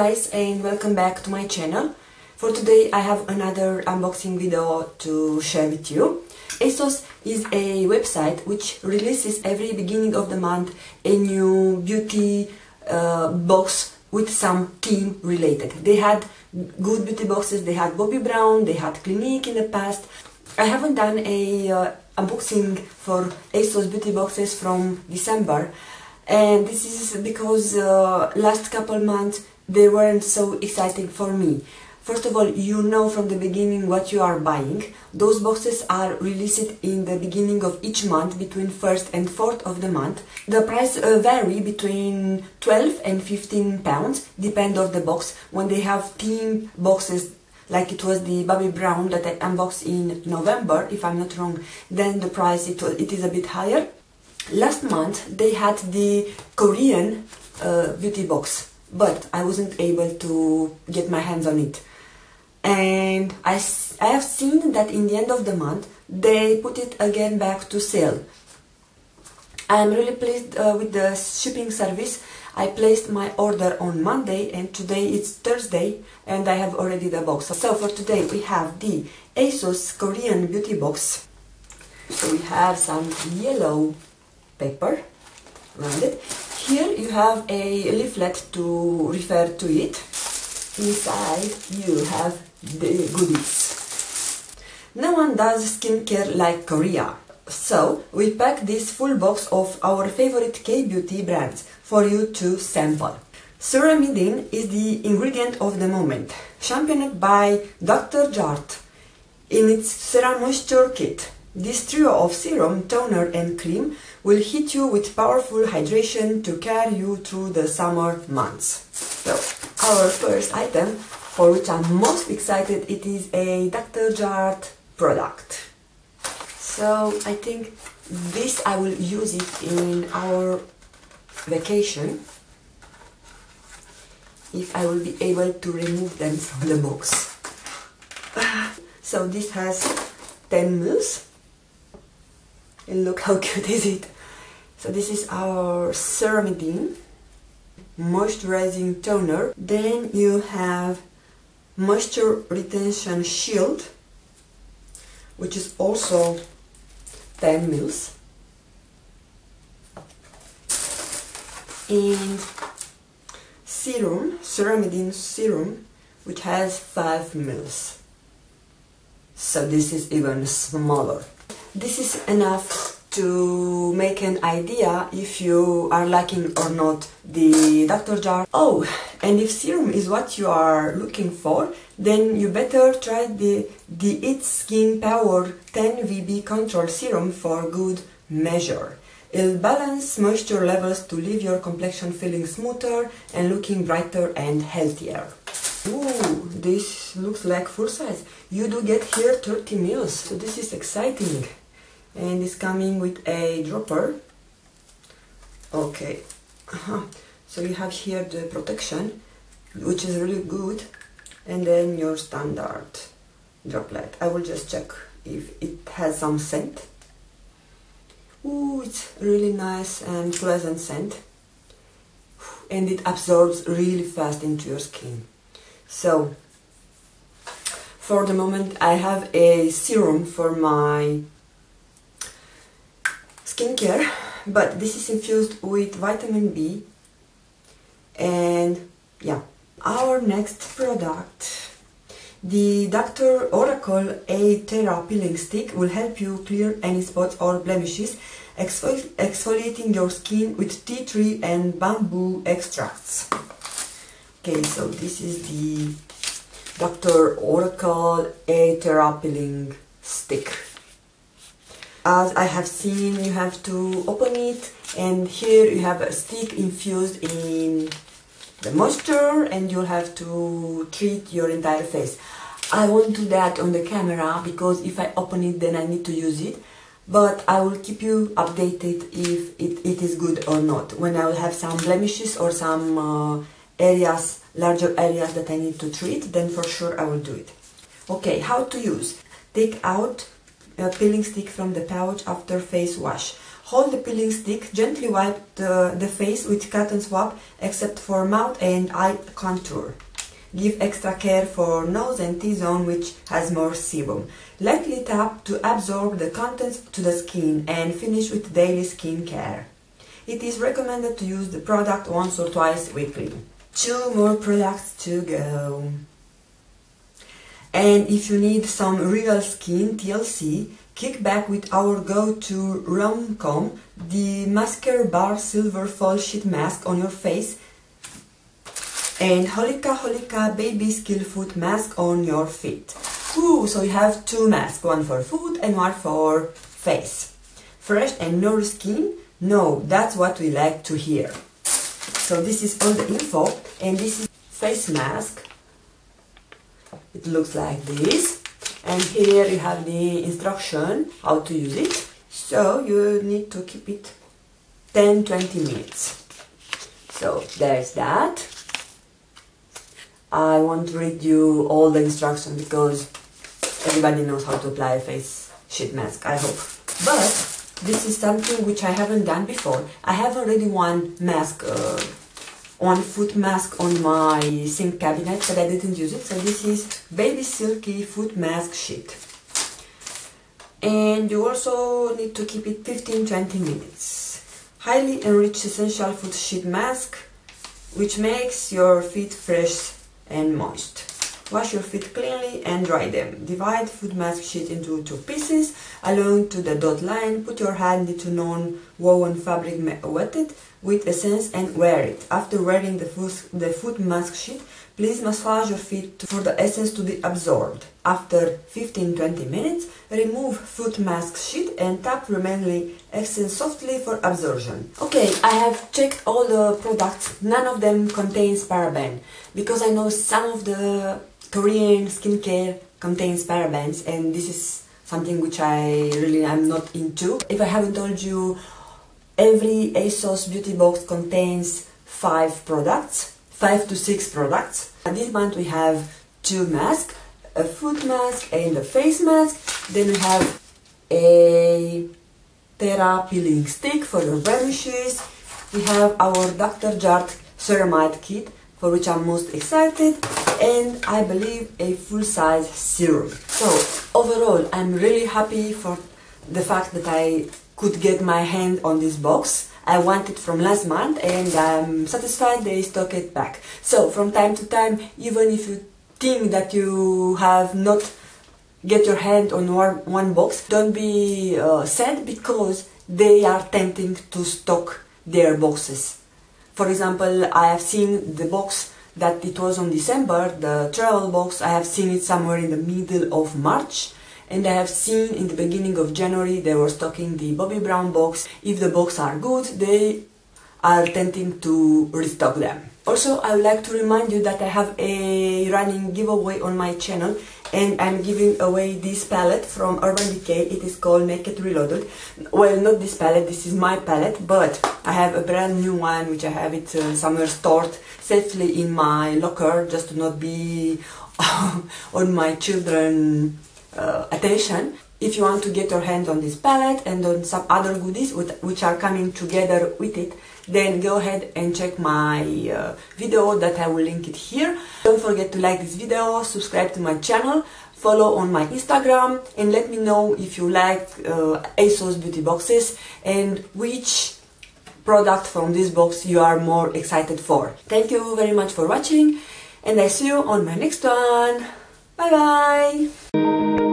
guys, and welcome back to my channel. For today I have another unboxing video to share with you. Asos is a website which releases every beginning of the month a new beauty box with some theme related. They had good beauty boxes, they had Bobbi Brown, they had Clinique in the past. I haven't done a unboxing for Asos beauty boxes from December, and this is because last couple months they weren't so exciting for me. First of all, you know from the beginning what you are buying. Those boxes are released in the beginning of each month, between 1st and 4th of the month. The price vary between 12 and 15 pounds, depend on the box. When they have theme boxes, like it was the Bobbi Brown that I unboxed in November, if I'm not wrong, then the price it is a bit higher. Last month they had the Korean beauty box, but I wasn't able to get my hands on it. And I have seen that in the end of the month they put it again back to sale. I'm really pleased with the shipping service. I placed my order on Monday and today it's Thursday and I have already the box. So for today we have the Asos Korean beauty box. So we have some yellow paper around it. Here you have a leaflet to refer to it. Inside you have the goodies. No one does skincare like Korea. So we pack this full box of our favorite K-beauty brands for you to sample. Ceramidin is the ingredient of the moment, championed by Dr. Jart in its Serum Moisture Kit. This trio of serum, toner and cream will hit you with powerful hydration to carry you through the summer months. So our first item, for which I'm most excited, it is a Dr. Jart product. So I think this I will use it in our vacation, if I will be able to remove them from the box. So this has 10 mils. And look how cute is it. So this is our Ceramidin moisturizing toner. Then you have moisture retention shield, which is also 10 mils. And serum, Ceramidin serum, which has 5 mils. So this is even smaller. This is enough to make an idea if you are liking or not the Dr. Jart. Oh, and if serum is what you are looking for, then you better try the It Skin Power 10 VB Control Serum for good measure. It'll balance moisture levels to leave your complexion feeling smoother and looking brighter and healthier. Ooh, this looks like full size. You do get here 30 mils, so this is exciting. And it's coming with a dropper. Okay, so you have here the protection, which is really good, and then your standard droplet. I will just check if it has some scent. Ooh, it's really nice and pleasant scent, and it absorbs really fast into your skin. So for the moment I have a serum for my skincare, but this is infused with vitamin B. And yeah, our next product, the Dr. Oracle A-Thera peeling stick, will help you clear any spots or blemishes, exfoliating your skin with tea tree and bamboo extracts. Okay, so this is the Dr. Oracle A-Thera peeling stick. As I have seen, you have to open it, and here you have a stick infused in the moisture, and you'll have to treat your entire face. I won't do that on the camera because if I open it then I need to use it, but I will keep you updated if it is good or not. When I will have some blemishes or some areas, larger areas that I need to treat, then for sure I will do it. Okay, how to use. Take out a peeling stick from the pouch after face wash. Hold the peeling stick, gently wipe the face with cotton swab except for mouth and eye contour. Give extra care for nose and T-zone, which has more sebum. Lightly tap to absorb the contents to the skin and finish with daily skin care. It is recommended to use the product once or twice weekly. 2 more products to go. And if you need some real skin TLC, kick back with our go-to rom-com, the Masque Bar Silver Fall Sheet Mask on your face, and Holika Baby Skill Foot Mask on your feet. Ooh, so you have 2 masks, one for foot and one for face. Fresh and nourished skin? No, that's what we like to hear. So this is all the info, and this is face mask. It looks like this, and here you have the instruction how to use it. So you need to keep it 10-20 minutes. So there's that. I won't read you all the instructions because everybody knows how to apply a face sheet mask, I hope. But this is something which I haven't done before. I have already one mask, one foot mask on my sink cabinet, but I didn't use it. So this is Baby Silky Foot Mask Sheet. And you also need to keep it 15-20 minutes. Highly enriched essential foot sheet mask, which makes your feet fresh and moist. Wash your feet cleanly and dry them. Divide foot mask sheet into 2 pieces along to the dot line. Put your hand into non-woven fabric wetted with essence and wear it. After wearing the foot mask sheet, please massage your feet for the essence to be absorbed. After 15-20 minutes, remove foot mask sheet and tap remaining essence softly for absorption. Okay, I have checked all the products. None of them contains paraben, because I know some of the Korean skincare contains parabens, and this is something which I really am not into. If I haven't told you, every Asos beauty box contains 5 products, 5 to 6 products. This month we have 2 masks, a foot mask and a face mask. Then we have a A-Thera peeling stick for your blemishes. We have our Dr. Jart ceramide kit, for which I'm most excited, and I believe a full-size serum. So overall, I'm really happy for the fact that I could get my hand on this box. I want it from last month and I'm satisfied they stock it back. So from time to time, even if you think that you have not get your hand on one box, don't be sad, because they are tempting to stock their boxes. For example, I have seen the box that it was on December, the travel box. I have seen it somewhere in the middle of March, and I have seen in the beginning of January they were stocking the Bobbi Brown box. If the boxes are good, they are tempting to restock them. Also, I would like to remind you that I have a running giveaway on my channel, and I'm giving away this palette from Urban Decay. It is called Naked Reloaded. Well, not this palette, this is my palette, but I have a brand new one which I have it somewhere stored safely in my locker, just to not be on my children's attention. If you want to get your hands on this palette and on some other goodies which are coming together with it, then go ahead and check my video that I will link it here. Don't forget to like this video, subscribe to my channel, follow on my Instagram, and let me know if you like Asos beauty boxes and which product from this box you are more excited for. Thank you very much for watching, and I see you on my next one. Bye bye!